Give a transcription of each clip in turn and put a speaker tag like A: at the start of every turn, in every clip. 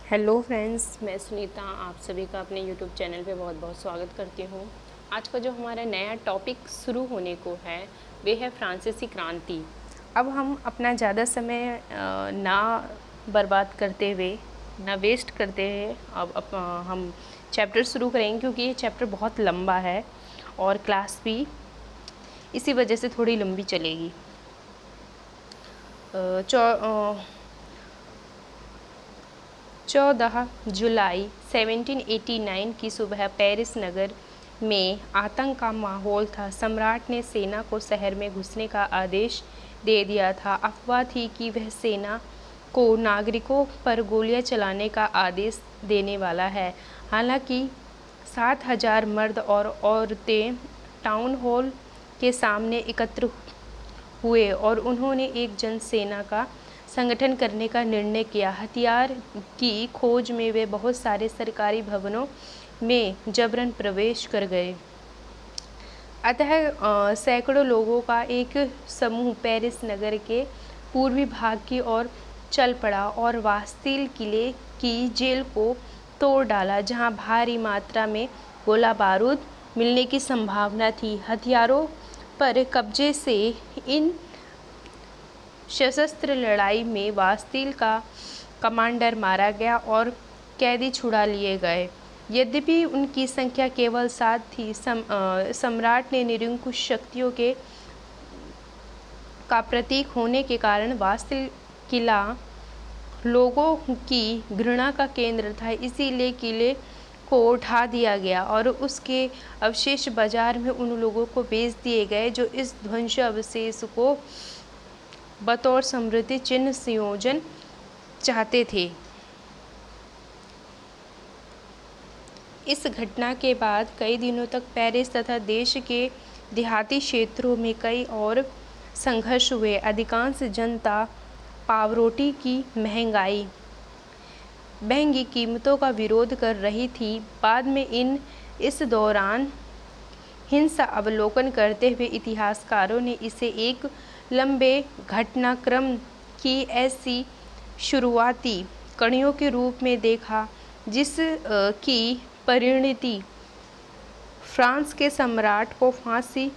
A: Hello friends, मैं सुनीता आप सभी का अपने यूट्यूब चैनल पे बहुत बहुत स्वागत करती हूँ। आज का जो हमारा नया टॉपिक शुरू होने को है वे है फ्रांसीसी क्रांति। अब हम अपना ज़्यादा समय ना बर्बाद करते हुए, ना वेस्ट करते हुए अब हम चैप्टर शुरू करेंगे, क्योंकि ये चैप्टर बहुत लंबा है और क्लास भी इसी वजह से थोड़ी लंबी चलेगी। 14 जुलाई 1789 की सुबह पेरिस नगर में आतंक का माहौल था। सम्राट ने सेना को शहर में घुसने का आदेश दे दिया था। अफवाह थी कि वह सेना को नागरिकों पर गोलियां चलाने का आदेश देने वाला है। हालांकि 7,000 मर्द और औरतें टाउन हॉल के सामने एकत्र हुए और उन्होंने एक जनसेना का संगठन करने का निर्णय किया। हथियार की खोज में वे बहुत सारे सरकारी भवनों में जबरन प्रवेश कर गए। अतः सैकड़ों लोगों का एक समूह पेरिस नगर के पूर्वी भाग की ओर चल पड़ा और वास्तिल किले की जेल को तोड़ डाला, जहां भारी मात्रा में गोला बारूद मिलने की संभावना थी। हथियारों पर कब्जे से इन सशस्त्र लड़ाई में वास्तिल का कमांडर मारा गया और कैदी छुड़ा लिए गए। यद्यपि उनकी संख्या केवल 7 थी, सम्राट ने निरंकुश शक्तियों का प्रतीक होने के कारण वास्तिल किला लोगों की घृणा का केंद्र था, इसीलिए किले को ढा दिया गया और उसके अवशेष बाजार में उन लोगों को बेच दिए गए जो इस ध्वंसावशेष को बतौर स्मृति चिन्ह संयोजन चाहते थे। इस घटना के बाद कई दिनों तक पेरिस तथा देश के देहाती क्षेत्रों में कई और संघर्ष हुए। अधिकांश जनता पावरोटी की महंगी कीमतों का विरोध कर रही थी। बाद में इस दौरान हिंसा अवलोकन करते हुए इतिहासकारों ने इसे एक लंबे घटनाक्रम की ऐसी शुरुआती कड़ियों के रूप में देखा जिस की परिणति फ्रांस के सम्राट को फांसी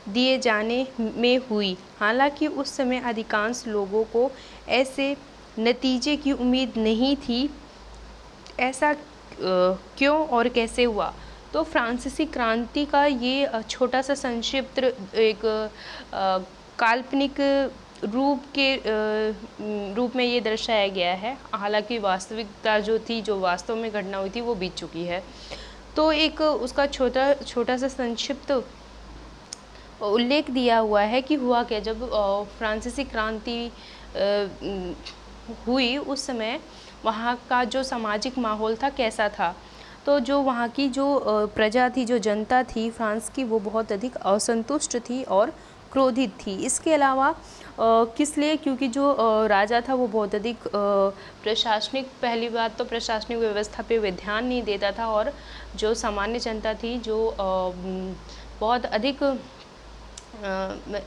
A: दिए जाने में हुई। हालांकि उस समय अधिकांश लोगों को ऐसे नतीजे की उम्मीद नहीं थी। ऐसा क्यों और कैसे हुआ? तो फ्रांसीसी क्रांति का ये छोटा सा संक्षिप्त एक काल्पनिक रूप में ये दर्शाया गया है। हालांकि वास्तविकता जो वास्तव में घटना हुई थी वो बीत चुकी है। तो एक उसका छोटा सा संक्षिप्त उल्लेख दिया हुआ है कि हुआ क्या जब फ्रांसीसी क्रांति हुई, उस समय वहाँ का जो सामाजिक माहौल था कैसा था। तो जो वहाँ की जो प्रजा थी, जो जनता थी फ्रांस की, वो बहुत अधिक असंतुष्ट थी और क्रोधित थी। इसके अलावा किस लिए? क्योंकि जो राजा था वो बहुत अधिक पहली बात तो प्रशासनिक व्यवस्था पे वे ध्यान नहीं देता था, और जो सामान्य जनता थी, जो बहुत अधिक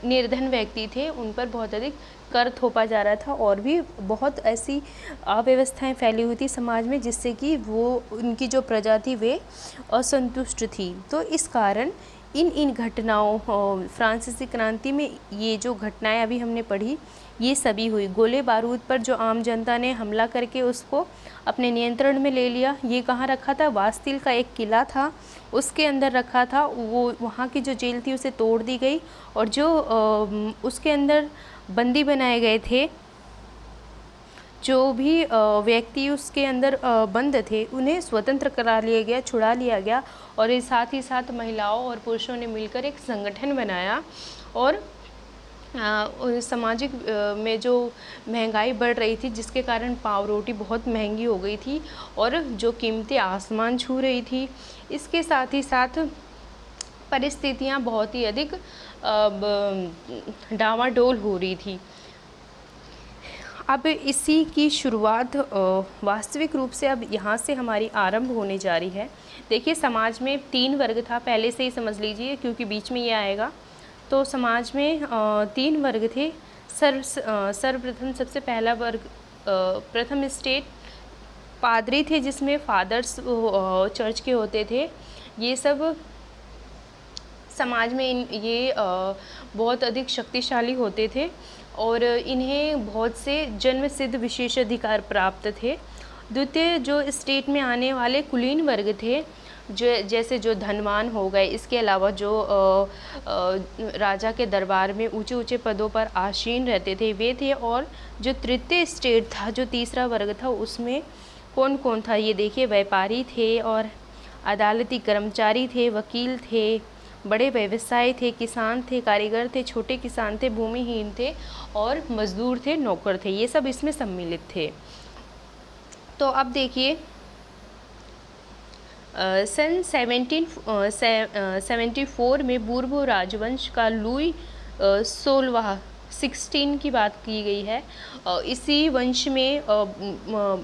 A: निर्धन व्यक्ति थे, उन पर बहुत अधिक कर थोपा जा रहा था और भी बहुत ऐसी अव्यवस्थाएं फैली हुई थी समाज में, जिससे कि वो उनकी जो प्रजा थी वे असंतुष्ट थी। तो इस कारण इन घटनाओं फ्रांसीसी क्रांति में ये जो घटनाएं अभी हमने पढ़ी ये सभी हुई। गोले बारूद पर जो आम जनता ने हमला करके उसको अपने नियंत्रण में ले लिया। ये कहाँ रखा था? वास्तिल का एक किला था, उसके अंदर रखा था। वो वहाँ की जो जेल थी उसे तोड़ दी गई और जो उसके अंदर बंदी बनाए गए थे, जो भी व्यक्ति उसके अंदर बंद थे, उन्हें स्वतंत्र करा लिया गया, छुड़ा लिया गया। और इस साथ ही साथ महिलाओं और पुरुषों ने मिलकर एक संगठन बनाया और सामाजिक में जो महंगाई बढ़ रही थी, जिसके कारण पाव रोटी बहुत महंगी हो गई थी और जो कीमतें आसमान छू रही थी, इसके साथ ही साथ परिस्थितियां बहुत ही अधिक डावाडोल हो रही थी। अब इसी की शुरुआत वास्तविक रूप से अब यहाँ से हमारी आरंभ होने जा रही है। देखिए, समाज में 3 वर्ग था, पहले से ही समझ लीजिए क्योंकि बीच में ये आएगा। तो समाज में 3 वर्ग थे। सर्वप्रथम सबसे पहला वर्ग, प्रथम स्टेट पादरी थे, जिसमें फादर्स चर्च के होते थे। ये सब समाज में ये बहुत अधिक शक्तिशाली होते थे और इन्हें बहुत से जन्म सिद्ध विशेषाधिकार प्राप्त थे। द्वितीय जो स्टेट में आने वाले कुलीन वर्ग थे, जो जैसे जो धनवान हो गए, इसके अलावा जो राजा के दरबार में ऊंचे ऊंचे पदों पर आसीन रहते थे, वे थे। और जो तृतीय स्टेट था, जो तीसरा वर्ग था, उसमें कौन कौन था ये देखिए, व्यापारी थे और अदालती कर्मचारी थे, वकील थे, बड़े व्यवसायी थे, किसान थे, कारीगर थे, छोटे किसान थे, भूमिहीन थे और मजदूर थे, नौकर थे। ये सब इसमें सम्मिलित थे। तो अब देखिए सन 1774 में बूर्बो राजवंश का लुई 16 की बात की गई है। इसी वंश में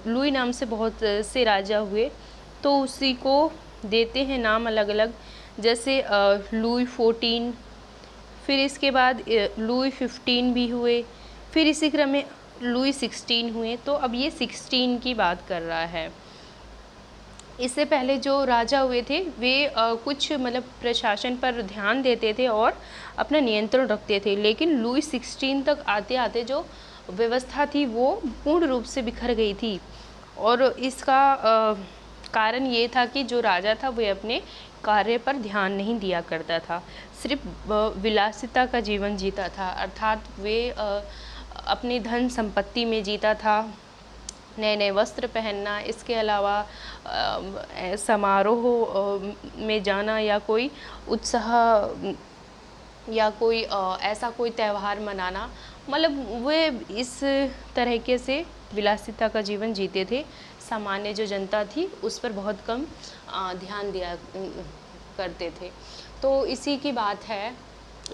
A: लुई नाम से बहुत से राजा हुए, तो उसी को देते हैं नाम अलग अलग, जैसे लुई 14, फिर इसके बाद लुई 15 भी हुए, फिर इसी क्रम में लुई 16 हुए। तो अब ये 16 की बात कर रहा है। इससे पहले जो राजा हुए थे वे कुछ मतलब प्रशासन पर ध्यान देते थे और अपना नियंत्रण रखते थे, लेकिन लुई 16 तक आते आते जो व्यवस्था थी वो पूर्ण रूप से बिखर गई थी। और इसका कारण ये था कि जो राजा था वह अपने कार्य पर ध्यान नहीं दिया करता था, सिर्फ विलासिता का जीवन जीता था, अर्थात वे अपनी धन संपत्ति में जीता था, नए नए वस्त्र पहनना, इसके अलावा समारोह में जाना या कोई उत्साह या कोई ऐसा कोई त्यौहार मनाना, मतलब वे इस तरीके से विलासिता का जीवन जीते थे। सामान्य जो जनता थी उस पर बहुत कम ध्यान दिया करते थे। तो इसी की बात है।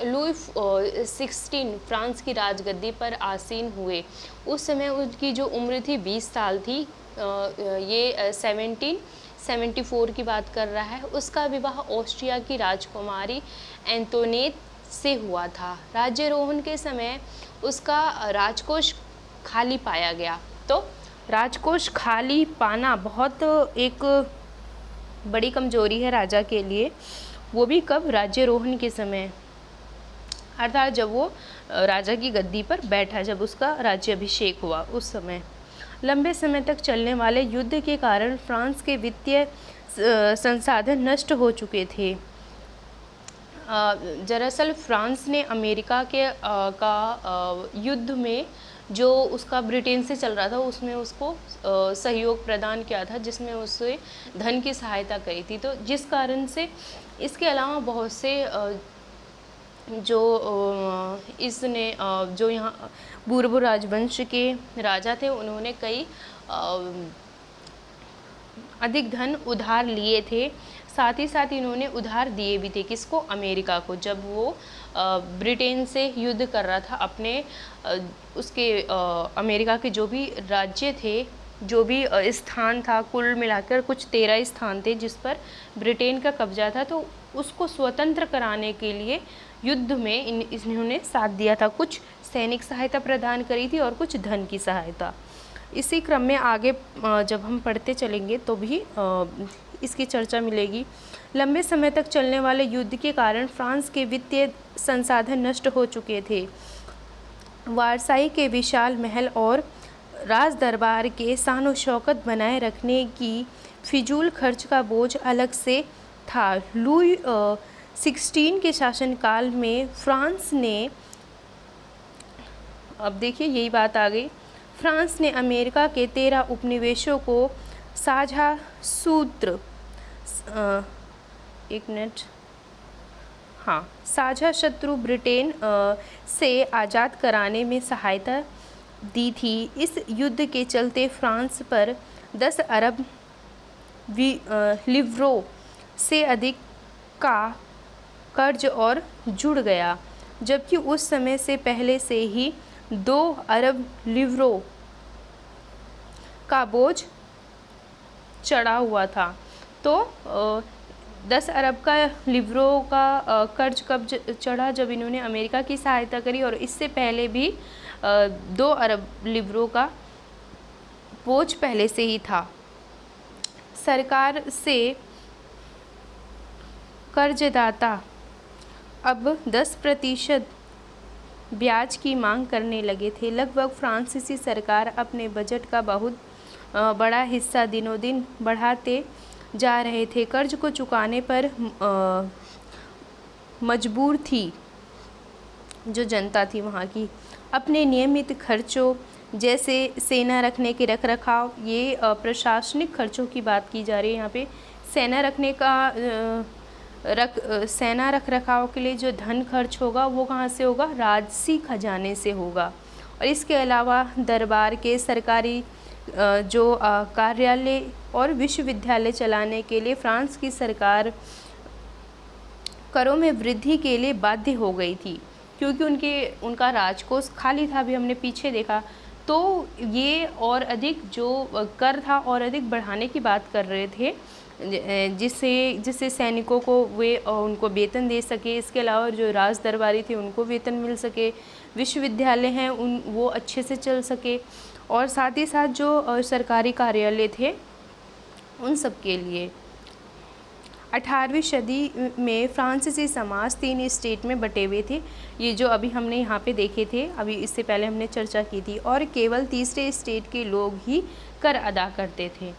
A: लुई 16 फ्रांस की राजगद्दी पर आसीन हुए। उस समय उनकी जो उम्र थी 20 साल थी। ये 1774 की बात कर रहा है। उसका विवाह ऑस्ट्रिया की राजकुमारी एंटोनेट से हुआ था। राज्यारोहण के समय उसका राजकोष खाली पाया गया। तो राजकोष खाली पाना बहुत एक बड़ी कमजोरी है राजा के लिए, वो भी कब? राज्यारोहण के समय, अर्थात जब वो राजा की गद्दी पर बैठा, जब उसका राज्याभिषेक हुआ उस समय। लंबे समय तक चलने वाले युद्ध के कारण फ्रांस के वित्तीय संसाधन नष्ट हो चुके थे। दरअसल फ्रांस ने अमेरिका के युद्ध में जो उसका ब्रिटेन से चल रहा था उसमें उसको सहयोग प्रदान किया था, जिसमें उसे धन की सहायता करी थी। तो जिस कारण से इसके अलावा बहुत से जो इसने जो यहाँ बूर्बो राजवंश के राजा थे उन्होंने कई अधिक धन उधार लिए थे। साथ ही साथ इन्होंने उधार दिए भी थे। किसको? अमेरिका को। जब वो ब्रिटेन से युद्ध कर रहा था, अपने उसके अमेरिका के जो भी राज्य थे, जो भी स्थान था, कुल मिलाकर कुछ 13 स्थान थे जिस पर ब्रिटेन का कब्जा था, तो उसको स्वतंत्र कराने के लिए युद्ध में इन्होंने साथ दिया था। कुछ सैनिक सहायता प्रदान करी थी और कुछ धन की सहायता। इसी क्रम में आगे जब हम पढ़ते चलेंगे तो भी इसकी चर्चा मिलेगी। लंबे समय तक चलने वाले युद्ध के कारण फ्रांस के वित्तीय संसाधन नष्ट हो चुके थे। वारसाई के विशाल महल और राज दरबार के शान और शौकत बनाए रखने की फिजूल खर्च का बोझ अलग से था। लुई 16 के शासनकाल में फ्रांस ने, अब देखिए यही बात आ गई, फ्रांस ने अमेरिका के 13 उपनिवेशों को साझा सूत्र साझा शत्रु ब्रिटेन से आज़ाद कराने में सहायता दी थी। इस युद्ध के चलते फ्रांस पर 10 अरब लिवरों से अधिक का कर्ज और जुड़ गया, जबकि उस समय से पहले से ही 2 अरब लिवरों का बोझ चढ़ा हुआ था। तो 10 अरब का लिवरों का कर्ज कब चढ़ा? जब इन्होंने अमेरिका की सहायता करी, और इससे पहले भी 2 अरब लिवरों का बोझ पहले से ही था। सरकार से कर्जदाता अब 10% ब्याज की मांग करने लगे थे। लगभग फ्रांसीसी सरकार अपने बजट का बहुत बड़ा हिस्सा दिनों दिन बढ़ाते जा रहे थे। कर्ज को चुकाने पर मजबूर थी जो जनता थी वहाँ की। अपने नियमित खर्चों जैसे सेना रखने के रख रखाव, ये प्रशासनिक खर्चों की बात की जा रही है यहाँ पे। सेना रखने का सेना रख रखाव के लिए जो धन खर्च होगा वो कहाँ से होगा? राजसी खजाने से होगा। और इसके अलावा दरबार के सरकारी जो कार्यालय और विश्वविद्यालय चलाने के लिए फ्रांस की सरकार करों में वृद्धि के लिए बाध्य हो गई थी, क्योंकि उनका राजकोष खाली था। अभी हमने पीछे देखा तो ये और अधिक जो कर था और अधिक बढ़ाने की बात कर रहे थे, जिससे सैनिकों को वे उनको वेतन दे सके। इसके अलावा जो राज दरबारी थे उनको वेतन मिल सके, विश्वविद्यालय हैं वो अच्छे से चल सके, और साथ ही साथ जो सरकारी कार्यालय थे उन सब के लिए। 18वीं सदी में फ्रांसीसी समाज 3 स्टेट में बटे हुए थे। ये जो अभी हमने यहाँ पे देखे थे, अभी इससे पहले हमने चर्चा की थी, और केवल तीसरे स्टेट के लोग ही कर अदा करते थे।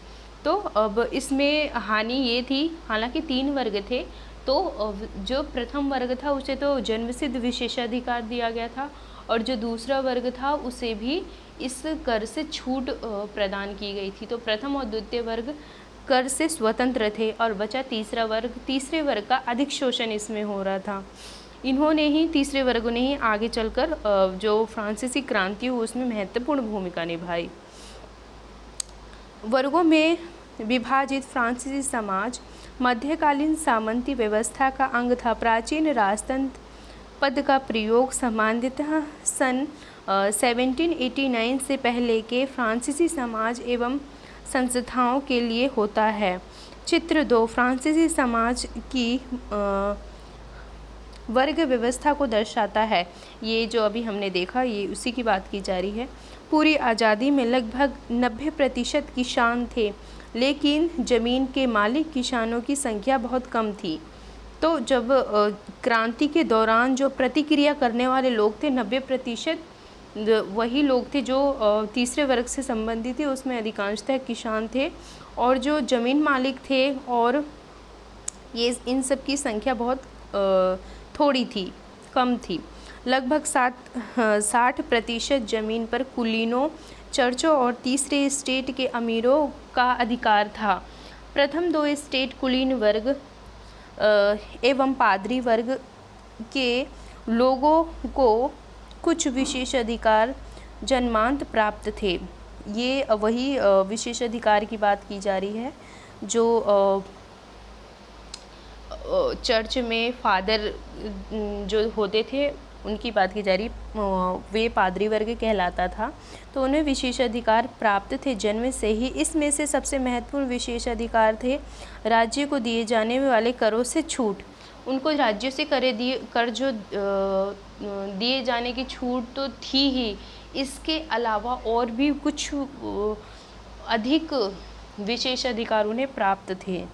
A: तो अब इसमें हानि ये थी, हालांकि 3 वर्ग थे, तो जो प्रथम वर्ग था उसे तो जन्मसिद्ध विशेषाधिकार दिया गया था, और जो दूसरा वर्ग था उसे भी इस कर से छूट प्रदान की गई थी। तो प्रथम और द्वितीय वर्ग कर से स्वतंत्र थे, और बचा तीसरा वर्ग। तीसरे वर्ग का अधिक शोषण इसमें हो रहा था। तीसरे वर्ग ने ही आगे चलकर जो फ्रांसीसी क्रांति हुई उसमें महत्वपूर्ण भूमिका निभाई। वर्गों में विभाजित फ्रांसीसी समाज मध्यकालीन सामंती व्यवस्था का अंग था। प्राचीन राजतंत्र पद का प्रयोग सामान्यतः सन 1789 से पहले के फ्रांसीसी समाज एवं संस्थाओं के लिए होता है। चित्र 2 फ्रांसीसी समाज की वर्ग व्यवस्था को दर्शाता है। ये जो अभी हमने देखा ये उसी की बात की जा रही है। पूरी आज़ादी में लगभग 90% किसान थे, लेकिन ज़मीन के मालिक किसानों की संख्या बहुत कम थी। तो जब क्रांति के दौरान जो प्रतिक्रिया करने वाले लोग थे 90% वही लोग थे जो तीसरे वर्ग से संबंधित थे, उसमें अधिकांशतः किसान थे, और जो ज़मीन मालिक थे और ये इन सब की संख्या बहुत थोड़ी थी, कम थी। लगभग 60% ज़मीन पर कुलीनों, चर्चों और तीसरे स्टेट के अमीरों का अधिकार था। प्रथम 2 स्टेट कुलीन वर्ग एवं पादरी वर्ग के लोगों को कुछ विशेषाधिकार जन्मांत प्राप्त थे। ये वही विशेषाधिकार की बात की जा रही है जो चर्च में फादर जो होते थे उनकी बात की जा रही। वे पादरी वर्ग कहलाता था, तो उन्हें विशेषाधिकार प्राप्त थे जन्म से ही। इसमें से सबसे महत्वपूर्ण विशेषाधिकार थे राज्य को दिए जाने वाले करों से छूट। उनको राज्य से कर जो दिए जाने की छूट तो थी ही, इसके अलावा और भी कुछ अधिक विशेषाधिकार उन्हें प्राप्त थे।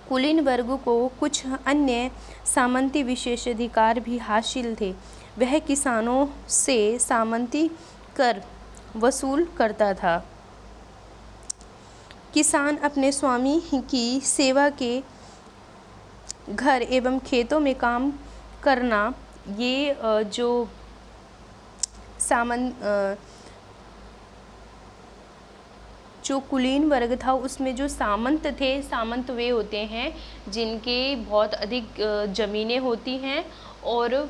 A: कुलीन वर्ग को कुछ अन्य सामंती विशेषाधिकार भी हासिल थे। वह किसानों से सामंती कर वसूल करता था। किसान अपने स्वामी की सेवा के घर एवं खेतों में काम करना, ये जो जो कुलीन वर्ग था उसमें जो सामंत थे, सामंत वे होते हैं जिनके बहुत अधिक ज़मीनें होती हैं और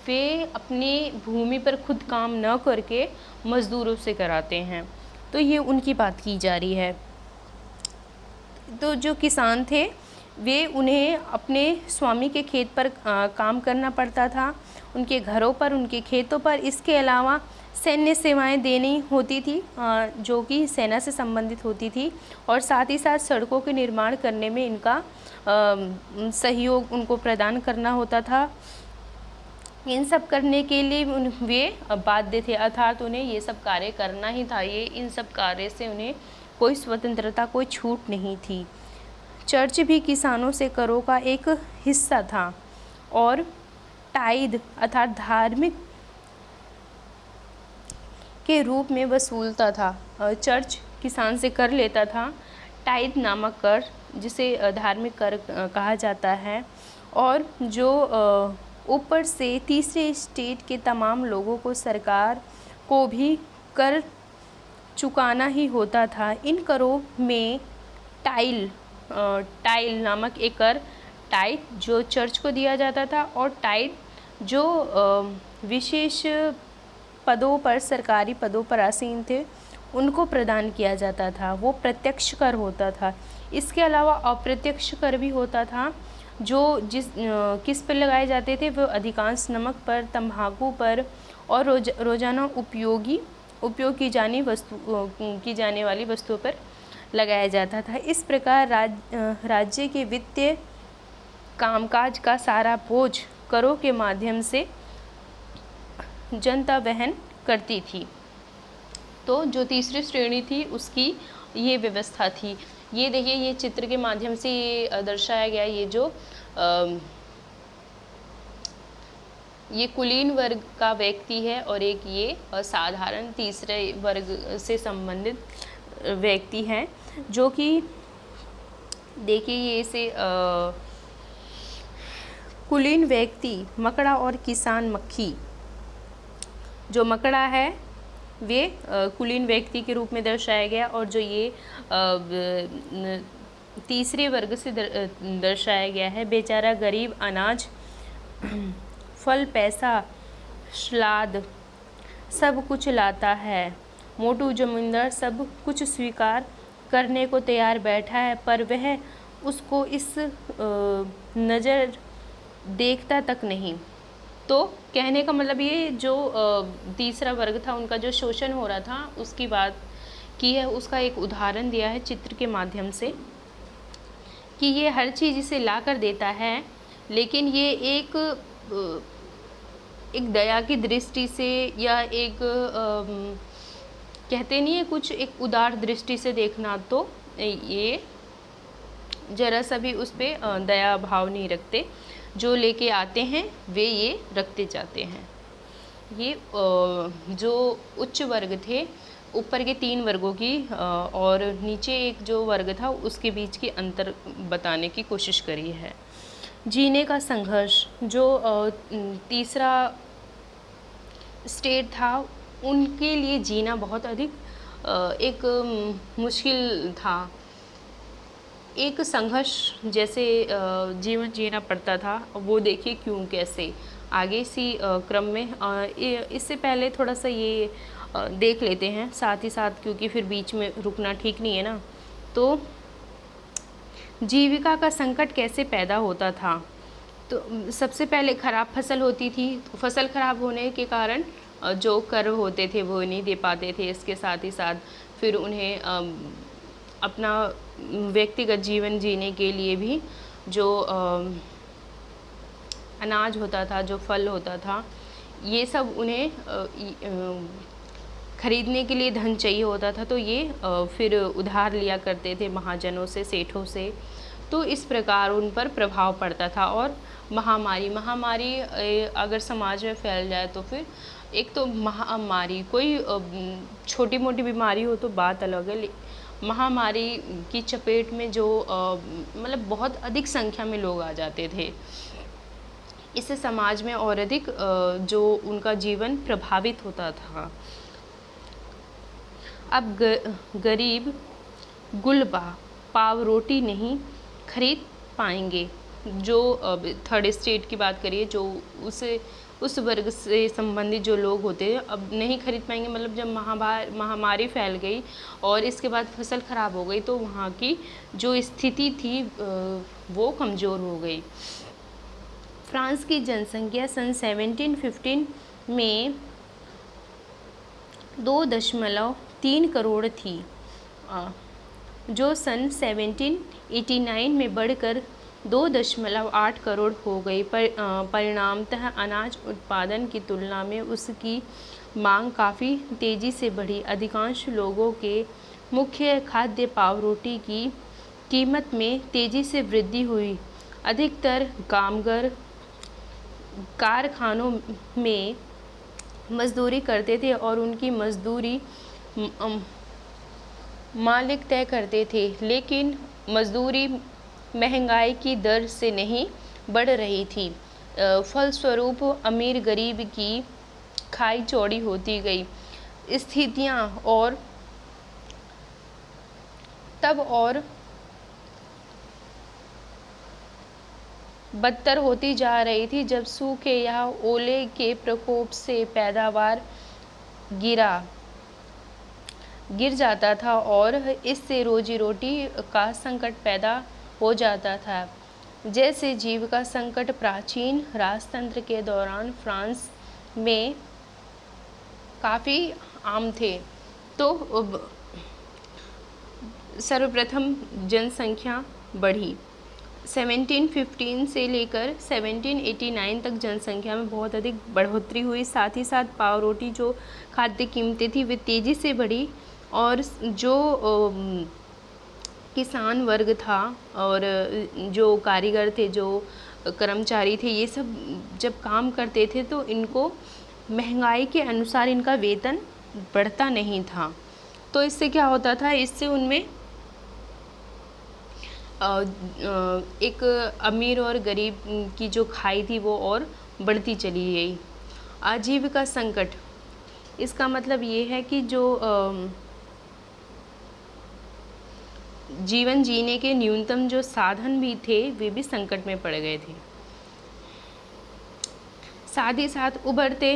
A: वे अपनी भूमि पर खुद काम न करके मज़दूरों से कराते हैं, तो ये उनकी बात की जा रही है। तो जो किसान थे वे उन्हें अपने स्वामी के खेत पर काम करना पड़ता था, उनके घरों पर, उनके खेतों पर। इसके अलावा सैन्य सेवाएं देनी होती थी जो कि सेना से संबंधित होती थी, और साथ ही साथ सड़कों के निर्माण करने में इनका सहयोग उनको प्रदान करना होता था। इन सब करने के लिए वे बाध्य थे, अर्थात उन्हें ये सब कार्य करना ही था। ये इन सब कार्य से उन्हें कोई स्वतंत्रता, कोई छूट नहीं थी। चर्च भी किसानों से करों का एक हिस्सा था और टाइद अर्थात धार्मिक के रूप में वसूलता था। चर्च किसान से कर लेता था, टाइद नामक कर, जिसे धार्मिक कर कहा जाता है, और जो ऊपर से तीसरे स्टेट के तमाम लोगों को सरकार को भी कर चुकाना ही होता था। इन करों में टाइल नामक एक कर, टाइड जो चर्च को दिया जाता था, और टाइड जो विशेष पदों पर, सरकारी पदों पर आसीन थे, उनको प्रदान किया जाता था। वो प्रत्यक्ष कर होता था। इसके अलावा अप्रत्यक्ष कर भी होता था, जो किस पर लगाए जाते थे, वो अधिकांश नमक पर, तंबाकू पर और रोज़ाना उपयोग की जाने वाली वस्तुओं पर लगाया जाता था। इस प्रकार राज्य के वित्तीय कामकाज का सारा बोझ करों के माध्यम से जनता वहन करती थी। तो जो तीसरी श्रेणी थी उसकी ये व्यवस्था थी। ये देखिए, ये चित्र के माध्यम से ये दर्शाया गया, ये जो ये कुलीन वर्ग का व्यक्ति है और एक ये साधारण तीसरे वर्ग से संबंधित व्यक्ति है, जो कि देखिए ये इसे कुलीन व्यक्ति मकड़ा और किसान मक्खी, जो मकड़ा है वे कुलीन व्यक्ति के रूप में दर्शाया गया, और जो ये तीसरे वर्ग से दर्शाया गया है, बेचारा गरीब अनाज, फल, पैसा, श्लाद सब कुछ लाता है। मोटू जमींदार सब कुछ स्वीकार करने को तैयार बैठा है, पर वह उसको इस नज़र देखता तक नहीं। तो कहने का मतलब ये, जो तीसरा वर्ग था उनका जो शोषण हो रहा था उसकी बात की है, उसका एक उदाहरण दिया है चित्र के माध्यम से, कि ये हर चीज़ इसे ला कर देता है, लेकिन ये एक दया की दृष्टि से, या एक कहते नहीं है कुछ, एक उदार दृष्टि से देखना, तो ये जरा सा भी उस पर दया भाव नहीं रखते। जो लेके आते हैं वे ये रखते जाते हैं। ये जो उच्च वर्ग थे, ऊपर के 3 वर्गों की और नीचे एक जो वर्ग था उसके बीच की अंतर बताने की कोशिश करी है। जीने का संघर्ष, जो तीसरा स्टेट था, उनके लिए जीना बहुत अधिक एक मुश्किल था। एक संघर्ष जैसे जीवन जीना पड़ता था। वो देखिए क्यों, कैसे, आगे इसी क्रम में इससे पहले थोड़ा सा ये देख लेते हैं साथ ही साथ, क्योंकि फिर बीच में रुकना ठीक नहीं है ना। तो जीविका का संकट कैसे पैदा होता था? तो सबसे पहले ख़राब फसल होती थी, तो फसल ख़राब होने के कारण जो कर होते थे वो नहीं दे पाते थे। इसके साथ ही साथ फिर उन्हें अपना व्यक्तिगत जीवन जीने के लिए भी जो अनाज होता था, जो फल होता था, ये सब उन्हें खरीदने के लिए धन चाहिए होता था। तो ये फिर उधार लिया करते थे महाजनों से, सेठों से। तो इस प्रकार उन पर प्रभाव पड़ता था। और महामारी अगर समाज में फैल जाए तो फिर एक तो महामारी, कोई छोटी मोटी बीमारी हो तो बात अलग है, महामारी की चपेट में जो मतलब बहुत अधिक संख्या में लोग आ जाते थे, इससे समाज में और अधिक जो उनका जीवन प्रभावित होता था। अब गरीब गुलबा पाव रोटी नहीं खरीद पाएंगे। जो थर्ड स्टेट की बात करिए, जो उस वर्ग से संबंधित जो लोग होते हैं, अब नहीं खरीद पाएंगे। मतलब जब महामारी फैल गई और इसके बाद फसल ख़राब हो गई, तो वहाँ की जो स्थिति थी वो कमज़ोर हो गई। फ्रांस की जनसंख्या सन 1715 में 2.3 करोड़ थी, जो सन 1789 में बढ़कर 2.8 करोड़ हो गई। परिणामतः अनाज उत्पादन की तुलना में उसकी मांग काफ़ी तेज़ी से बढ़ी। अधिकांश लोगों के मुख्य खाद्य पावरोटी की कीमत में तेज़ी से वृद्धि हुई। अधिकतर कामगार कारखानों में मजदूरी करते थे और उनकी मजदूरी मालिक तय करते थे, लेकिन मजदूरी महंगाई की दर से नहीं बढ़ रही थी। फलस्वरूप अमीर गरीब की खाई चौड़ी होती गई। स्थितियां और तब और बदतर होती जा रही थी जब सूखे या ओले के प्रकोप से पैदावार गिर जाता था और इससे रोजी रोटी का संकट पैदा हो जाता था। जैसे जीविका संकट प्राचीन राजतंत्र के दौरान फ्रांस में काफ़ी आम थे। तो सर्वप्रथम जनसंख्या बढ़ी। 1715 से लेकर 1789 तक जनसंख्या में बहुत अधिक बढ़ोतरी हुई। साथ ही साथ पावरोटी जो खाद्य कीमतें थी वे तेज़ी से बढ़ी और जो किसान वर्ग था और जो कारीगर थे, जो कर्मचारी थे, ये सब जब काम करते थे तो इनको महंगाई के अनुसार इनका वेतन बढ़ता नहीं था। तो इससे क्या होता था, इससे उनमें एक अमीर और गरीब की जो खाई थी वो और बढ़ती चली गई। आजीविका संकट, इसका मतलब ये है कि जो जीवन जीने के न्यूनतम जो साधन भी थे वे भी संकट में पड़ गए थे। साथ ही साथ उभरते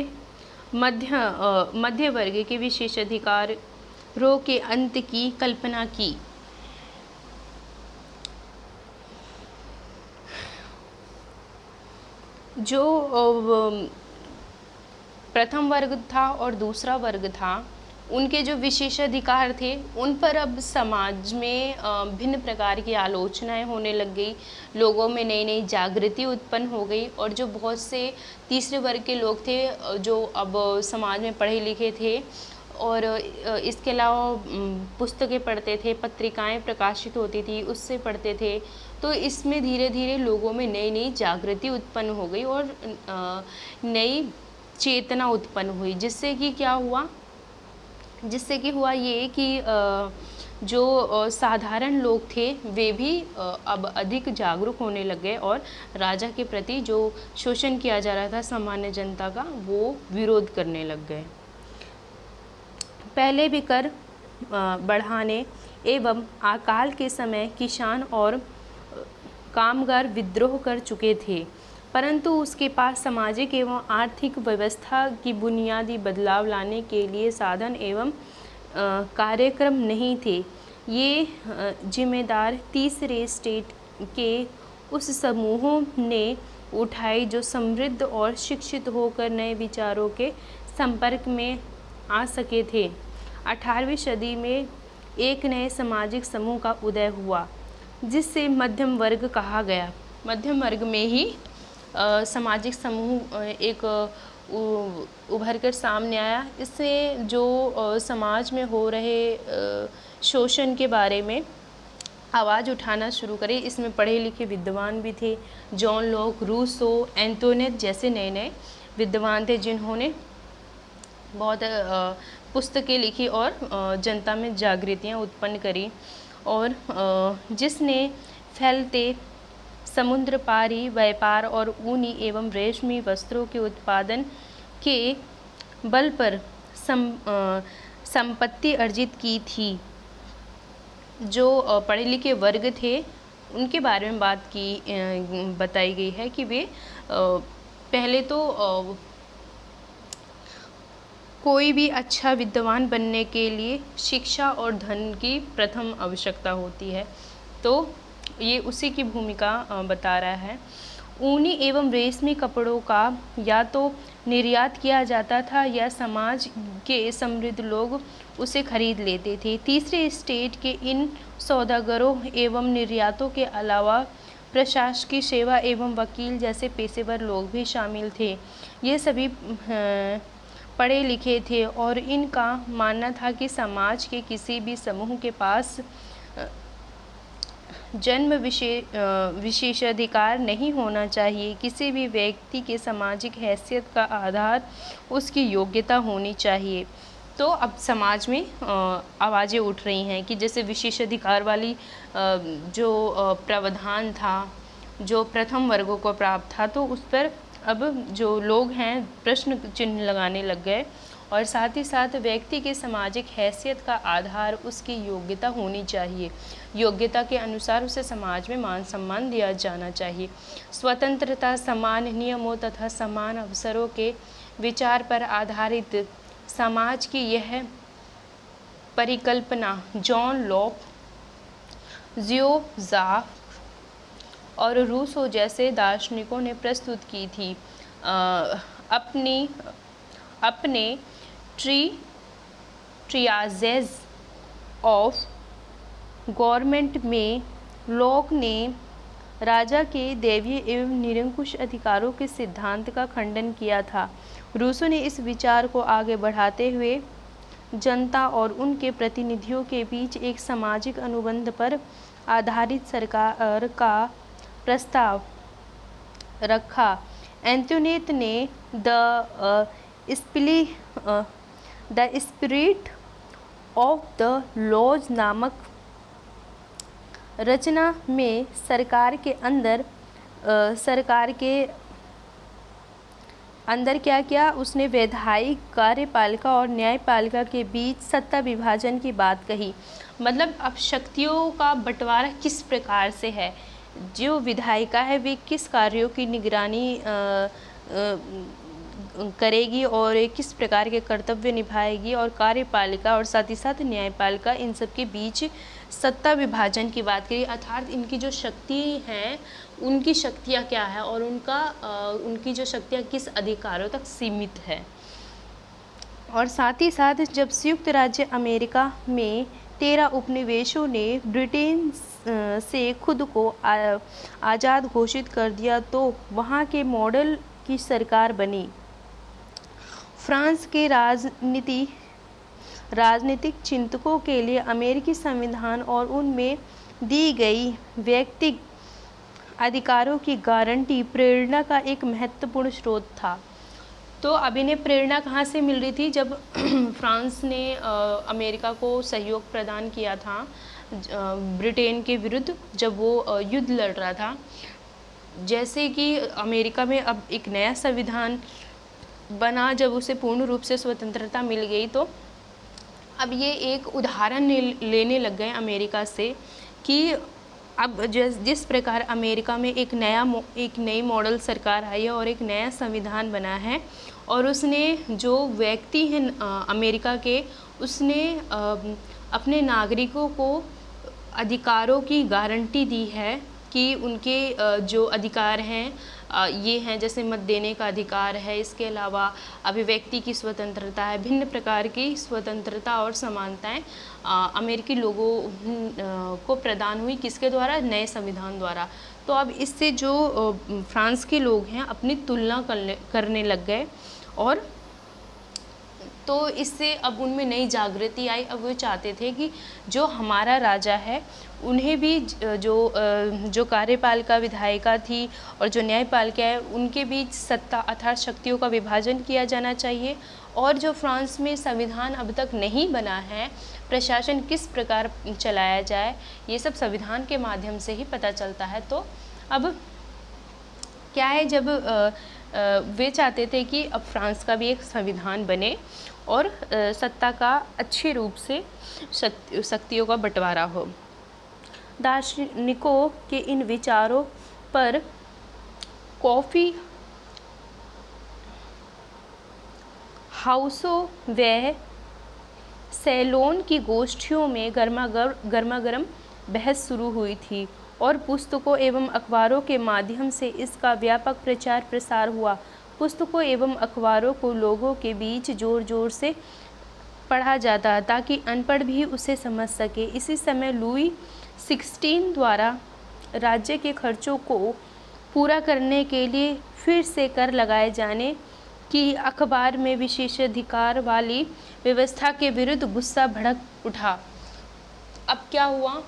A: मध्य वर्ग के विशेषाधिकारों के अंत की कल्पना की। जो प्रथम वर्ग था और दूसरा वर्ग था, उनके जो विशेषाधिकार थे उन पर अब समाज में भिन्न प्रकार की आलोचनाएं होने लग गई। लोगों में नई नई जागृति उत्पन्न हो गई और जो बहुत से तीसरे वर्ग के लोग थे जो अब समाज में पढ़े लिखे थे और इसके अलावा पुस्तकें पढ़ते थे, पत्रिकाएं प्रकाशित होती थी उससे पढ़ते थे। तो इसमें धीरे धीरे लोगों में नई नई जागृति उत्पन्न हो गई और नई चेतना उत्पन्न हुई, जिससे कि क्या हुआ, जिससे कि हुआ ये कि जो साधारण लोग थे वे भी अब अधिक जागरूक होने लग गए और राजा के प्रति जो शोषण किया जा रहा था सामान्य जनता का, वो विरोध करने लग गए। पहले भी कर बढ़ाने एवं अकाल के समय किसान और कामगार विद्रोह कर चुके थे, परंतु उसके पास सामाजिक एवं आर्थिक व्यवस्था की बुनियादी बदलाव लाने के लिए साधन एवं कार्यक्रम नहीं थे। ये जिम्मेदार तीसरे स्टेट के उस समूहों ने उठाई जो समृद्ध और शिक्षित होकर नए विचारों के संपर्क में आ सके थे। 18वीं सदी में एक नए सामाजिक समूह का उदय हुआ जिससे मध्यम वर्ग कहा गया। मध्यम वर्ग में ही सामाजिक समूह एक उभर कर सामने आया। इससे जो समाज में हो रहे शोषण के बारे में आवाज़ उठाना शुरू करे। इसमें पढ़े लिखे विद्वान भी थे, जॉन लॉक, रूसो, एंटोनेट जैसे नए नए विद्वान थे जिन्होंने बहुत पुस्तकें लिखी और जनता में जागृतियाँ उत्पन्न करी और जिसने फैलते समुद्र पारी व्यापार और ऊनी एवं रेशमी वस्त्रों के उत्पादन के बल पर संपत्ति अर्जित की थी। जो पढ़े लिखे वर्ग थे उनके बारे में बताई गई है कि वे पहले तो कोई भी अच्छा विद्वान बनने के लिए शिक्षा और धन की प्रथम आवश्यकता होती है, तो ये उसी की भूमिका बता रहा है। ऊनी एवं रेशमी कपड़ों का या तो निर्यात किया जाता था या समाज के समृद्ध लोग उसे खरीद लेते थे। तीसरे स्टेट के इन सौदागरों एवं निर्यातों के अलावा प्रशासकीय सेवा एवं वकील जैसे पेशेवर लोग भी शामिल थे। ये सभी पढ़े लिखे थे और इनका मानना था कि समाज के किसी भी समूह के पास जन्म विशेषाधिकार नहीं होना चाहिए। किसी भी व्यक्ति के सामाजिक हैसियत का आधार उसकी योग्यता होनी चाहिए। तो अब समाज में आवाज़ें उठ रही हैं कि जैसे विशेषाधिकार वाली जो प्रावधान था जो प्रथम वर्गों को प्राप्त था, तो उस पर अब जो लोग हैं प्रश्न चिन्ह लगाने लग गए। और साथ ही साथ व्यक्ति के सामाजिक हैसियत का आधार उसकी योग्यता होनी चाहिए। योग्यता के अनुसार उसे समाज में मान सम्मान दिया जाना चाहिए। स्वतंत्रता, समान नियमों तथा समान अवसरों के विचार पर आधारित समाज की यह परिकल्पना जॉन लॉक, जियो जाक और रूसो जैसे दार्शनिकों ने प्रस्तुत की थी। अपने ट्रियाजेज ऑफ गवर्नमेंट में लॉक ने राजा के दैवीय एवं निरंकुश अधिकारों के सिद्धांत का खंडन किया था। रूसो ने इस विचार को आगे बढ़ाते हुए जनता और उनके प्रतिनिधियों के बीच एक सामाजिक अनुबंध पर आधारित सरकार का प्रस्ताव रखा। एंटोनेट ने the spirit of the laws नामक रचना में सरकार के अंदर क्या किया, उसने वैधानिक, कार्यपालिका और न्यायपालिका के बीच सत्ता विभाजन की बात कही। मतलब अब शक्तियों का बंटवारा किस प्रकार से है, जो विधायिका है वे किस कार्यों की निगरानी करेगी और किस प्रकार के कर्तव्य निभाएगी, और कार्यपालिका और साथ ही साथ न्यायपालिका इन सब के बीच सत्ता विभाजन की बात करी। अर्थात इनकी जो शक्ति हैं उनकी शक्तियाँ क्या है और उनकी जो शक्तियाँ किस अधिकारों तक सीमित है। और साथ ही साथ जब संयुक्त राज्य अमेरिका में 13 उपनिवेशों ने ब्रिटेन से खुद को आज़ाद घोषित कर दिया तो वहाँ के मॉडल की सरकार बनी। फ्रांस के राजनीतिक चिंतकों के लिए अमेरिकी संविधान और उनमें दी गई व्यक्तिगत अधिकारों की गारंटी प्रेरणा का एक महत्वपूर्ण स्रोत था। तो अब इन्हें प्रेरणा कहाँ से मिल रही थी, जब फ्रांस ने अमेरिका को सहयोग प्रदान किया था ब्रिटेन के विरुद्ध, जब वो युद्ध लड़ रहा था। जैसे कि अमेरिका में अब एक नया संविधान बना, जब उसे पूर्ण रूप से स्वतंत्रता मिल गई, तो अब ये एक उदाहरण लेने लग गए अमेरिका से कि अब जिस प्रकार अमेरिका में एक नई मॉडल सरकार आई है और एक नया संविधान बना है, और उसने जो व्यक्ति हैं अमेरिका के, उसने अपने नागरिकों को अधिकारों की गारंटी दी है कि उनके जो अधिकार हैं ये हैं, जैसे मत देने का अधिकार है, इसके अलावा अभिव्यक्ति की स्वतंत्रता है, भिन्न प्रकार की स्वतंत्रता और समानताएं अमेरिकी लोगों को प्रदान हुई। किसके द्वारा? नए संविधान द्वारा। तो अब इससे जो फ्रांस के लोग हैं अपनी तुलना करने लग गए, और तो इससे अब उनमें नई जागृति आई। अब वो चाहते थे कि जो हमारा राजा है उन्हें भी जो कार्यपालिका विधायिका थी और जो न्यायपालिका है उनके बीच सत्ता अर्थात शक्तियों का विभाजन किया जाना चाहिए। और जो फ्रांस में संविधान अब तक नहीं बना है, प्रशासन किस प्रकार चलाया जाए, ये सब संविधान के माध्यम से ही पता चलता है। तो अब क्या है, जब वे चाहते थे कि अब फ्रांस का भी एक संविधान बने और सत्ता का अच्छे रूप से शक्तियों का बंटवारा हो। दार्शनिकों के इन विचारों पर कॉफ़ी हाउसों व सैलोन की गोष्ठियों में गर्मागर्म बहस शुरू हुई थी और पुस्तकों एवं अखबारों के माध्यम से इसका व्यापक प्रचार प्रसार हुआ। पुस्तकों एवं अखबारों को लोगों के बीच जोर जोर से पढ़ा जाता है ताकि अनपढ़ भी उसे समझ सके। इसी समय लुई 16 द्वारा राज्य के खर्चों को पूरा करने के लिए फिर से कर लगाए जाने कि अखबार में विशेषाधिकार वाली व्यवस्था के विरुद्ध गुस्सा भड़क उठा। अब क्या हुआ,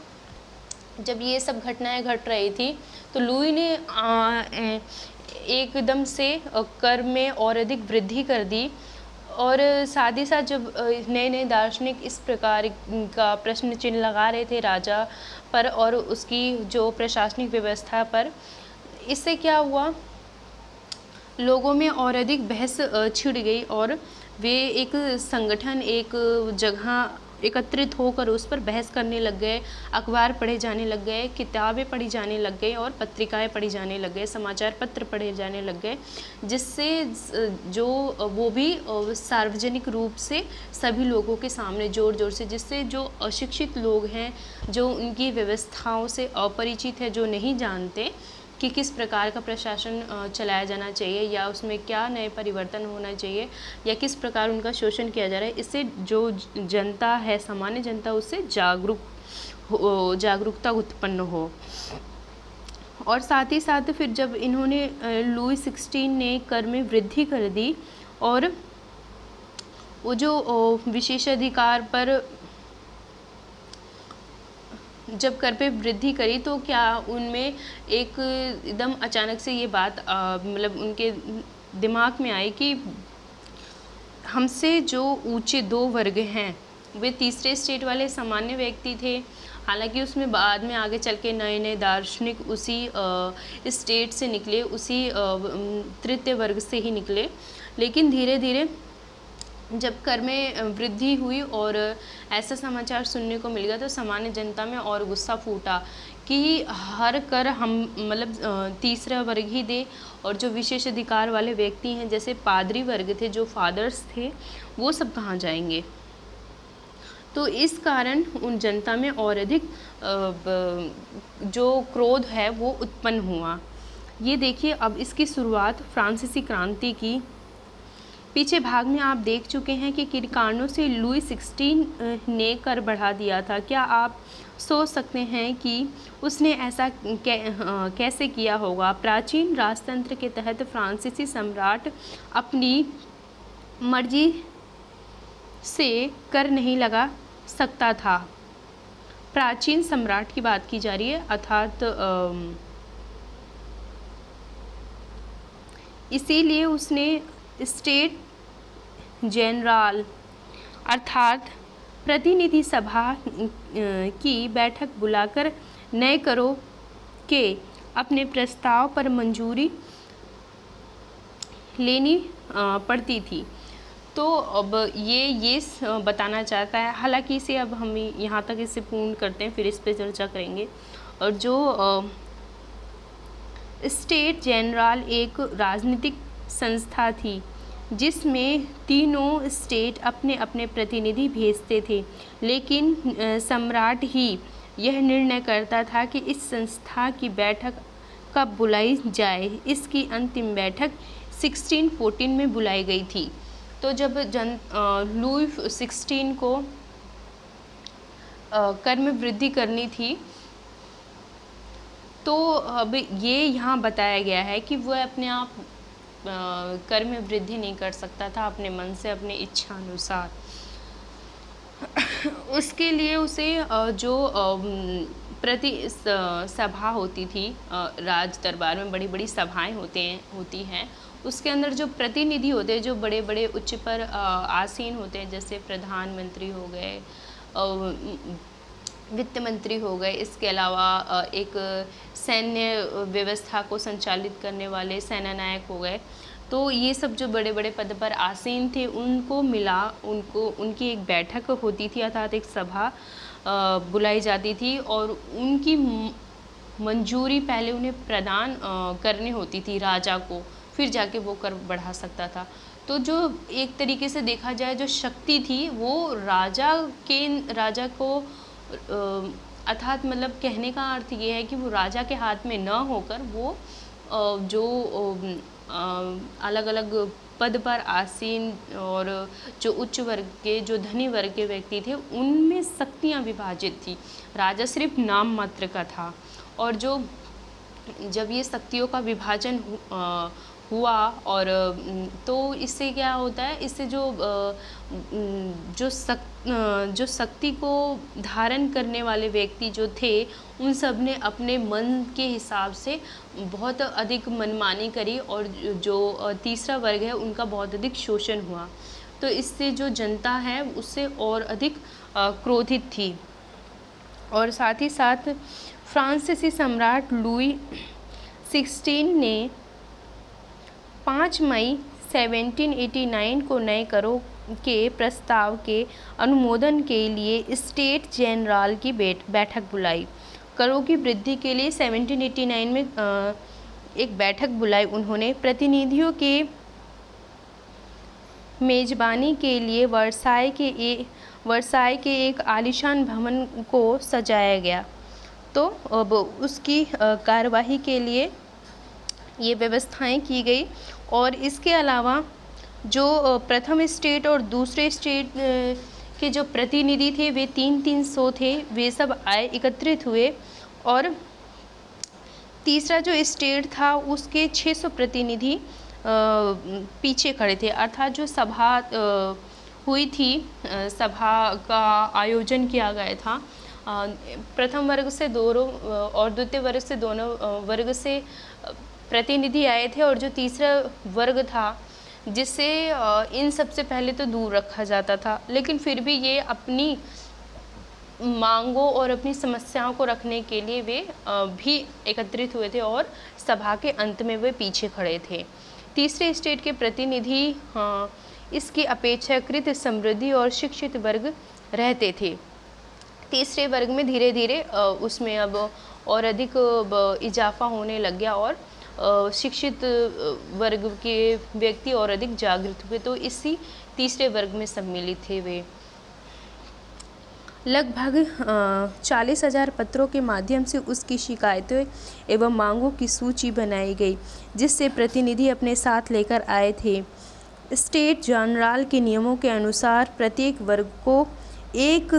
A: जब ये सब घटनाएं घट रही थी तो लुई ने एकदम से कर में और अधिक वृद्धि कर दी, और साथ ही साथ जब नए नए दार्शनिक इस प्रकार का प्रश्न चिन्ह लगा रहे थे राजा पर और उसकी जो प्रशासनिक व्यवस्था पर, इससे क्या हुआ, लोगों में और अधिक बहस छिड़ गई और वे एक संगठन, एक जगह एकत्रित होकर उस पर बहस करने लग गए। अखबार पढ़े जाने लग गए, किताबें पढ़ी जाने लग गई और पत्रिकाएं पढ़ी जाने लग गए, समाचार पत्र पढ़े जाने लग गए, जिससे जो वो भी सार्वजनिक रूप से सभी लोगों के सामने ज़ोर ज़ोर से, जिससे जो अशिक्षित लोग हैं, जो उनकी व्यवस्थाओं से अपरिचित है, जो नहीं जानते कि किस प्रकार का प्रशासन चलाया जाना चाहिए या उसमें क्या नए परिवर्तन होना चाहिए या किस प्रकार उनका शोषण किया जा रहा है, इससे जो जनता है, सामान्य जनता, उससे जागरूकता उत्पन्न हो। और साथ ही साथ फिर जब इन्होंने लुई 16 ने कर में वृद्धि कर दी और वो जो विशेषाधिकार पर जब कर पे वृद्धि करी, तो क्या उनमें एक एकदम अचानक से ये बात मतलब उनके दिमाग में आई कि हमसे जो ऊंचे दो वर्ग हैं, वे तीसरे स्टेट वाले सामान्य व्यक्ति थे। हालांकि उसमें बाद में आगे चल के नए नए दार्शनिक उसी स्टेट से निकले, उसी तृतीय वर्ग से ही निकले, लेकिन धीरे धीरे जब कर में वृद्धि हुई और ऐसा समाचार सुनने को मिल गया तो सामान्य जनता में और गुस्सा फूटा कि हर कर हम मतलब तीसरा वर्ग ही दे, और जो विशेष अधिकार वाले व्यक्ति हैं, जैसे पादरी वर्ग थे, जो फादर्स थे, वो सब कहाँ जाएंगे। तो इस कारण उन जनता में और अधिक जो क्रोध है वो उत्पन्न हुआ। ये देखिए, अब इसकी शुरुआत फ्रांसीसी क्रांति की। पीछे भाग में आप देख चुके हैं कि किन कारणों से लुई 16 ने कर बढ़ा दिया था। क्या आप सोच सकते हैं कि उसने ऐसा कैसे किया होगा। प्राचीन राजतंत्र के तहत फ्रांसीसी सम्राट अपनी मर्जी से कर नहीं लगा सकता था। प्राचीन सम्राट की बात की जा रही है, अर्थात इसीलिए उसने स्टेट जनरल अर्थात प्रतिनिधि सभा की बैठक बुलाकर नए करों के अपने प्रस्ताव पर मंजूरी लेनी पड़ती थी। तो अब ये बताना चाहता है, हालांकि इसे अब हम यहाँ तक इसे पूर्ण करते हैं, फिर इस पे चर्चा करेंगे। और जो स्टेट जनरल एक राजनीतिक संस्था थी जिसमें तीनों स्टेट अपने अपने प्रतिनिधि भेजते थे, लेकिन सम्राट ही यह निर्णय करता था कि इस संस्था की बैठक कब बुलाई जाए। इसकी अंतिम बैठक 1614 में बुलाई गई थी। तो जब लुई 16 को कर में वृद्धि करनी थी, तो अब ये यहाँ बताया गया है कि वह अपने आप कर में वृद्धि नहीं कर सकता था अपने मन से, अपने इच्छा अनुसार। उसके लिए उसे जो प्रति सभा होती थी, राज दरबार में बड़ी बड़ी सभाएं होती हैं, उसके अंदर जो प्रतिनिधि होते हैं, जो बड़े बड़े उच्च पर आसीन होते हैं, जैसे प्रधानमंत्री हो गए, वित्त मंत्री हो गए, इसके अलावा एक सैन्य व्यवस्था को संचालित करने वाले सेना नायक हो गए। तो ये सब जो बड़े बड़े पद पर आसीन थे, उनको उनकी एक बैठक होती थी, अर्थात एक सभा बुलाई जाती थी, और उनकी मंजूरी पहले उन्हें प्रदान करनी होती थी राजा को, फिर जाके वो कर बढ़ा सकता था। तो जो एक तरीके से देखा जाए, जो शक्ति थी वो राजा को अर्थात मतलब कहने का अर्थ ये है कि वो राजा के हाथ में न होकर वो जो अलग अलग पद पर आसीन और जो उच्च वर्ग के, जो धनी वर्ग के व्यक्ति थे, उनमें शक्तियाँ विभाजित थी। राजा सिर्फ नाम मात्र का था। और जब ये शक्तियों का विभाजन हुआ। और तो इससे क्या होता है, इससे जो शक्ति को धारण करने वाले व्यक्ति जो थे, उन सब ने अपने मन के हिसाब से बहुत अधिक मनमानी करी, और जो तीसरा वर्ग है उनका बहुत अधिक शोषण हुआ। तो इससे जो जनता है उससे और अधिक क्रोधित थी। और साथ ही साथ फ्रांसीसी सम्राट लुई 16 ने 5 मई 1789 को नए करों के प्रस्ताव के अनुमोदन के लिए स्टेट जनरल की बैठक बुलाई। करों की वृद्धि के लिए 1789 में एक बैठक बुलाई उन्होंने। प्रतिनिधियों के मेजबानी के लिए वर्साई के एक आलीशान भवन को सजाया गया। तो अब उसकी कार्यवाही के लिए ये व्यवस्थाएं की गई। और इसके अलावा जो प्रथम स्टेट और दूसरे स्टेट के जो प्रतिनिधि थे वे 300 थे, वे सब आए, एकत्रित हुए। और तीसरा जो स्टेट था उसके 600 प्रतिनिधि पीछे खड़े थे। अर्थात जो सभा हुई थी, सभा का आयोजन किया गया था, प्रथम वर्ग से दोनों और द्वितीय वर्ग से दोनों वर्ग से प्रतिनिधि आए थे। और जो तीसरा वर्ग था जिसे इन सबसे पहले तो दूर रखा जाता था, लेकिन फिर भी ये अपनी मांगों और अपनी समस्याओं को रखने के लिए वे भी एकत्रित हुए थे, और सभा के अंत में वे पीछे खड़े थे। तीसरे स्टेट के प्रतिनिधि इसकी अपेक्षाकृत समृद्धि और शिक्षित वर्ग रहते थे। तीसरे वर्ग में धीरे धीरे उसमें अब और अधिक इजाफा होने लग गया, और शिक्षित वर्ग के व्यक्ति और अधिक जागृत हुए। तो इसी तीसरे वर्ग में सम्मिलित थे वे। लगभग 40,000 पत्रों के माध्यम से उसकी शिकायतों एवं मांगों की सूची बनाई गई, जिससे प्रतिनिधि अपने साथ लेकर आए थे। स्टेट जनरल के नियमों के अनुसार प्रत्येक वर्ग को एक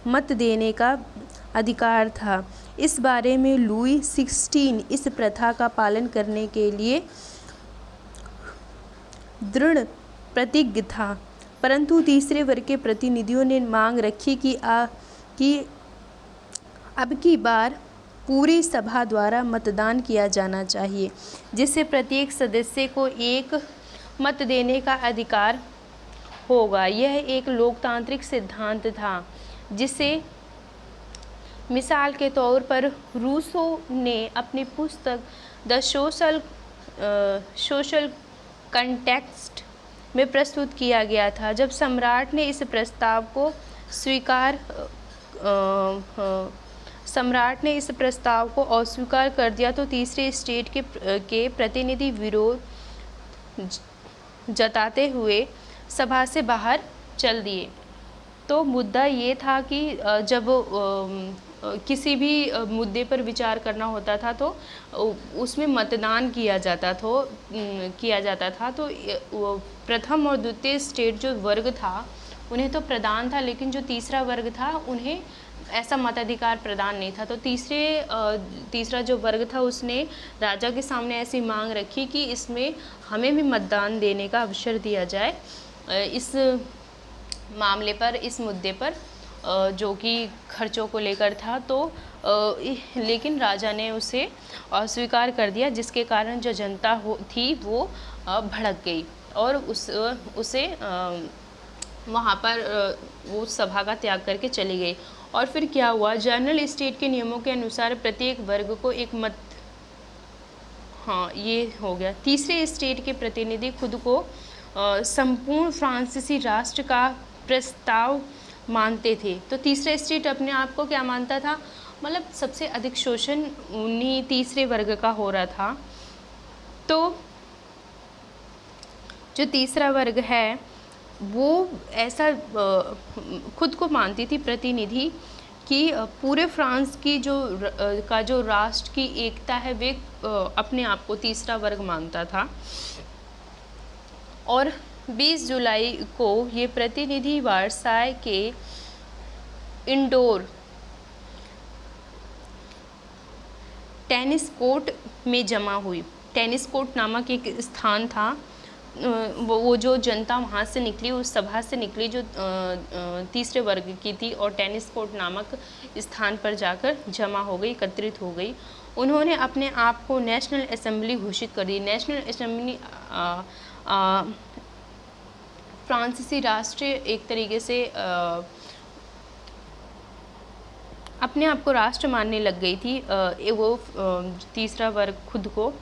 A: मत देने का अधिकार था। इस बारे में लुई 16 इस प्रथा का पालन करने के लिए दृढ़ प्रतिज्ञ था। परंतु तीसरे वर्ग के प्रतिनिधियों ने मांग रखी कि अब की बार पूरी सभा द्वारा मतदान किया जाना चाहिए, जिससे प्रत्येक सदस्य को एक मत देने का अधिकार होगा। यह एक लोकतांत्रिक सिद्धांत था, जिसे मिसाल के तौर पर रूसो ने अपनी पुस्तक द सोशल कंटेक्स्ट में प्रस्तुत किया गया था। जब सम्राट ने इस प्रस्ताव को अस्वीकार कर दिया, तो तीसरे स्टेट के प्रतिनिधि विरोध जताते हुए सभा से बाहर चल दिए। तो मुद्दा ये था कि जब किसी भी मुद्दे पर विचार करना होता था तो उसमें मतदान किया जाता था। तो प्रथम और द्वितीय स्टेट जो वर्ग था उन्हें तो प्रदान था, लेकिन जो तीसरा वर्ग था उन्हें ऐसा मताधिकार प्रदान नहीं था। तो तीसरा जो वर्ग था उसने राजा के सामने ऐसी मांग रखी कि इसमें हमें भी मतदान देने का अवसर दिया जाए, इस मामले पर, इस मुद्दे पर, जो कि खर्चों को लेकर था। तो लेकिन राजा ने उसे अस्वीकार कर दिया, जिसके कारण जो जनता थी वो भड़क गई और उसे वहाँ पर वो सभा का त्याग करके चली गई। और फिर क्या हुआ, जनरल स्टेट के नियमों के अनुसार प्रत्येक वर्ग को एक मत, ये हो गया। तीसरे स्टेट के प्रतिनिधि खुद को संपूर्ण फ्रांसीसी राष्ट्र का प्रस्ताव मानते थे। तो तीसरा स्टेट अपने आप को क्या मानता था, मतलब सबसे अधिक शोषण उन्हीं तीसरे वर्ग का हो रहा था। तो जो तीसरा वर्ग है वो ऐसा खुद को मानती थी प्रतिनिधि कि पूरे फ्रांस की जो राष्ट्र की एकता है वे अपने आप को तीसरा वर्ग मानता था। और 20 जुलाई को ये प्रतिनिधि वर्साई के इंडोर टेनिस कोर्ट में जमा हुई। टेनिस कोर्ट नामक एक स्थान था। वो जो जनता वहाँ से निकली, उस सभा से निकली जो तीसरे वर्ग की थी और टेनिस कोर्ट नामक स्थान पर जाकर जमा हो गई, एकत्रित हो गई। उन्होंने अपने आप को नेशनल असेंबली घोषित कर दी। नेशनल असेंबली फ्रांसीसी राष्ट्र एक तरीके से अपने आप को राष्ट्र मानने लग गई थी, वो तीसरा वर्ग खुद को।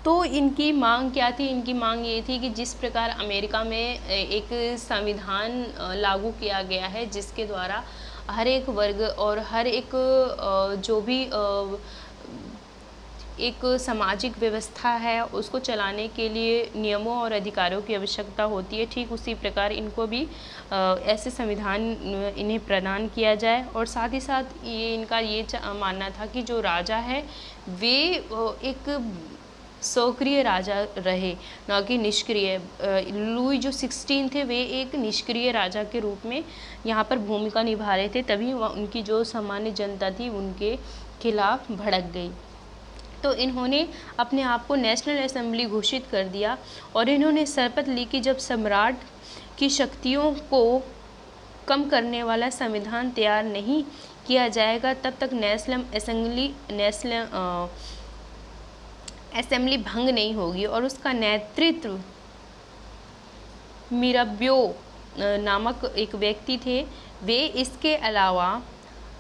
A: तो इनकी मांग क्या थी? इनकी मांग ये थी कि जिस प्रकार अमेरिका में एक संविधान लागू किया गया है जिसके द्वारा हर एक वर्ग और हर एक जो भी एक सामाजिक व्यवस्था है उसको चलाने के लिए नियमों और अधिकारों की आवश्यकता होती है, ठीक उसी प्रकार इनको भी ऐसे संविधान इन्हें प्रदान किया जाए। और साथ ही साथ ये इनका ये मानना था कि जो राजा है वे एक सक्रिय राजा रहे, न कि निष्क्रिय। लुई जो 16 थे वे एक निष्क्रिय राजा के रूप में यहाँ पर भूमिका निभा रहे थे, तभी उनकी जो सामान्य जनता थी उनके खिलाफ भड़क गई। तो इन्होंने अपने आप को नेशनल असेंबली घोषित कर दिया और इन्होंने शपथ ली कि जब सम्राट की शक्तियों को कम करने वाला संविधान तैयार नहीं किया जाएगा तब तक नेशनल असेंबली भंग नहीं होगी। और उसका नेतृत्व मिराबियो नामक एक व्यक्ति थे, वे इसके अलावा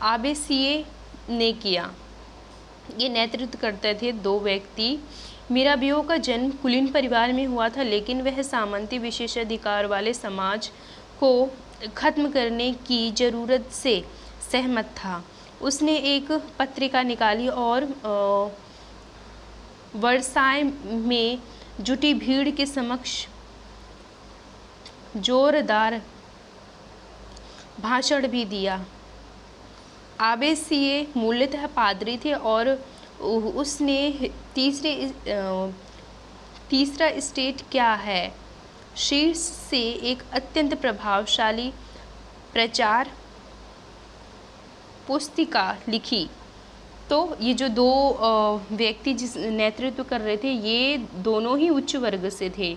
A: आबेसिए ने किया। ये नेतृत्व करते थे दो व्यक्ति। मिराबियो का जन्म कुलीन परिवार में हुआ था, लेकिन वह सामंती विशेषाधिकार वाले समाज को खत्म करने की ज़रूरत से सहमत था। उसने एक पत्रिका निकाली और वर्साय में जुटी भीड़ के समक्ष जोरदार भाषण भी दिया। आबेसिए मूलतः पादरी थे और उसने तीसरा स्टेट क्या है शीर्ष से एक अत्यंत प्रभावशाली प्रचार पुस्तिका लिखी। तो ये जो दो व्यक्ति जिस नेतृत्व कर रहे थे ये दोनों ही उच्च वर्ग से थे।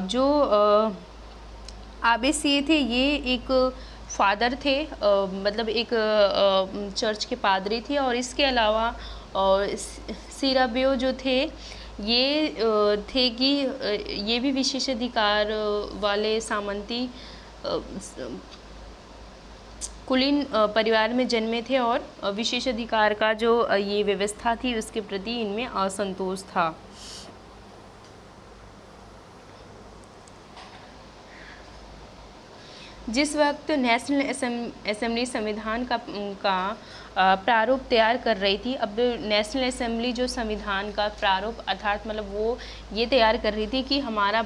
A: जो आबेसिए थे ये एक फादर थे, मतलब एक चर्च के पादरी थे। और इसके अलावा सिराबियो जो थे ये थे कि ये भी विशेषाधिकार वाले सामंती कुलीन परिवार में जन्मे थे और विशेषाधिकार का जो ये व्यवस्था थी उसके प्रति इनमें असंतोष था। जिस वक्त नेशनल असेंबली संविधान का प्रारूप तैयार कर रही थी, अब नेशनल असेंबली जो संविधान का प्रारूप अर्थात मतलब वो ये तैयार कर रही थी कि हमारा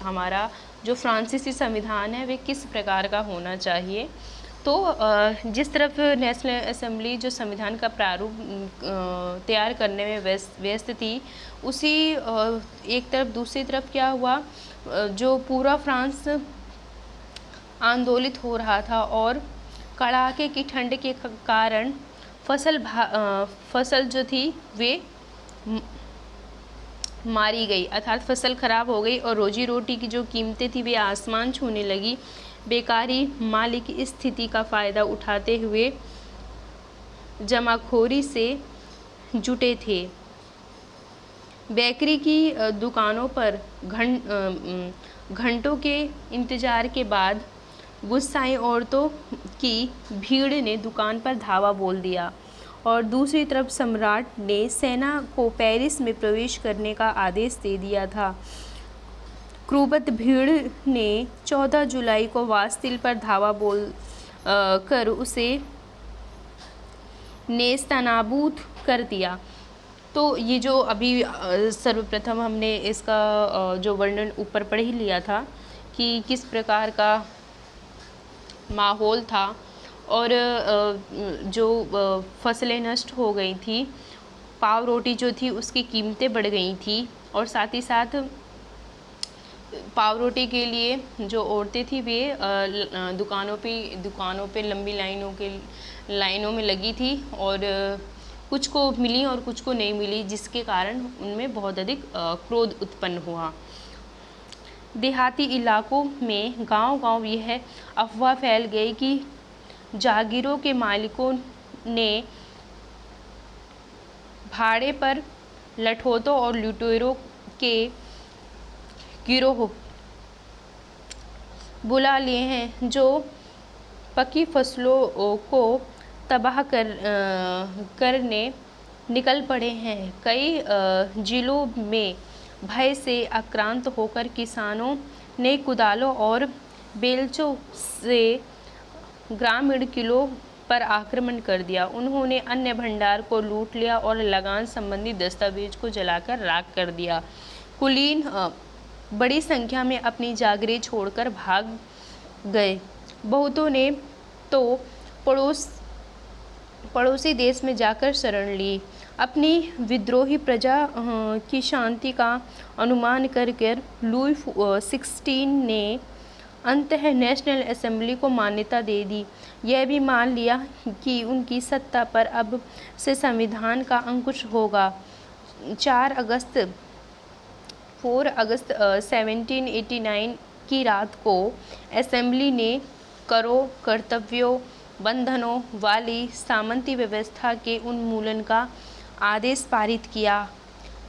A: हमारा जो फ्रांसीसी संविधान है वे किस प्रकार का होना चाहिए। तो जिस तरफ नेशनल असेंबली जो संविधान का प्रारूप तैयार करने में व्यस्त थी, उसी एक तरफ दूसरी तरफ क्या हुआ, जो पूरा फ्रांस आंदोलित हो रहा था और कड़ाके की ठंड के कारण फसल जो थी वे मारी गई, अर्थात फसल खराब हो गई और रोजी रोटी की जो कीमतें थी वे आसमान छूने लगी। बेकारी मालिक इस स्थिति का फ़ायदा उठाते हुए जमाखोरी से जुटे थे। बेकरी की दुकानों पर घंटों के इंतज़ार के बाद गुस्साई औरतों की भीड़ ने दुकान पर धावा बोल दिया और दूसरी तरफ सम्राट ने सेना को पेरिस में प्रवेश करने का आदेश दे दिया था। क्रुद्ध भीड़ ने 14 जुलाई को वास्तिल पर धावा बोल कर उसे नेस्तनाबूद कर दिया। तो ये जो अभी सर्वप्रथम हमने इसका जो वर्णन ऊपर पढ़ ही लिया था कि किस प्रकार का माहौल था और जो फसलें नष्ट हो गई थी, पाव रोटी जो थी उसकी कीमतें बढ़ गई थी और साथ ही साथ पाव रोटी के लिए जो औरतें थी वे दुकानों पे लंबी लाइनों में लगी थी और कुछ को मिली और कुछ को नहीं मिली, जिसके कारण उनमें बहुत अधिक क्रोध उत्पन्न हुआ। देहाती इलाकों में गांव-गांव यह अफवाह फैल गई कि जागीरों के मालिकों ने भाड़े पर लठोतों और लुटेरों के गिरोह बुला लिए हैं, जो पकी फसलों को तबाह करने निकल पड़े हैं। कई जिलों में भय से आक्रांत होकर किसानों ने कुदालों और बेलचों से ग्रामीण किलों पर आक्रमण कर दिया। उन्होंने अन्य भंडार को लूट लिया और लगान संबंधी दस्तावेज को जलाकर राख कर दिया। कुलीन बड़ी संख्या में अपनी जागीरें छोड़कर भाग गए। बहुतों ने तो पड़ोसी देश में जाकर शरण ली। अपनी विद्रोही प्रजा की शांति का अनुमान कर लुई 16 ने अंततः नेशनल असेंबली को मान्यता दे दी। यह भी मान लिया कि उनकी सत्ता पर अब से संविधान का अंकुश होगा। 4 अगस्त 1789 की रात को असेंबली ने करों, कर्तव्यों, बंधनों वाली सामंती व्यवस्था के उन्मूलन का आदेश पारित किया।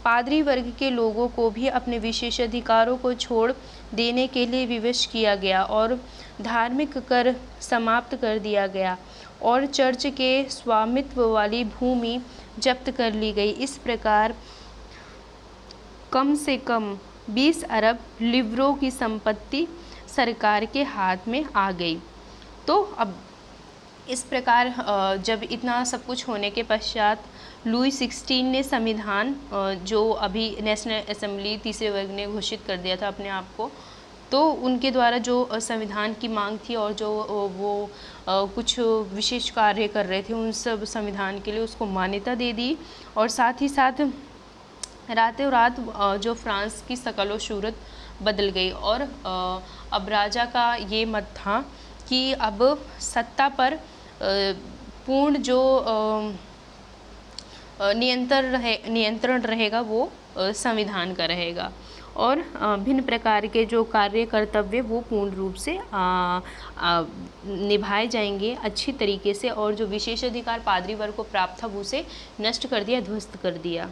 A: पादरी वर्ग के लोगों को भी अपने विशेषाधिकारों को छोड़ देने के लिए विवश किया गया और धार्मिक कर समाप्त कर दिया गया और चर्च के स्वामित्व वाली भूमि जब्त कर ली गई। इस प्रकार कम से कम 20 अरब लिवरों की संपत्ति सरकार के हाथ में आ गई। तो अब इस प्रकार जब इतना सब कुछ होने के पश्चात लुई 16 ने संविधान, जो अभी नेशनल असेंबली तीसरे वर्ग ने घोषित कर दिया था अपने आप को, तो उनके द्वारा जो संविधान की मांग थी और जो वो कुछ विशेष कार्य कर रहे थे, उन सब संविधान के लिए उसको मान्यता दे दी। और साथ ही साथ रातों रात जो फ्रांस की शक्ल सूरत बदल गई और अब राजा का ये मत था कि अब सत्ता पर पूर्ण जो नियंत्रण रहेगा वो संविधान का रहेगा और भिन्न प्रकार के जो कार्य कर्तव्य वो पूर्ण रूप से निभाए जाएंगे अच्छी तरीके से, और जो विशेषाधिकार पादरी वर्ग को प्राप्त था वो उसे नष्ट कर दिया, ध्वस्त कर दिया।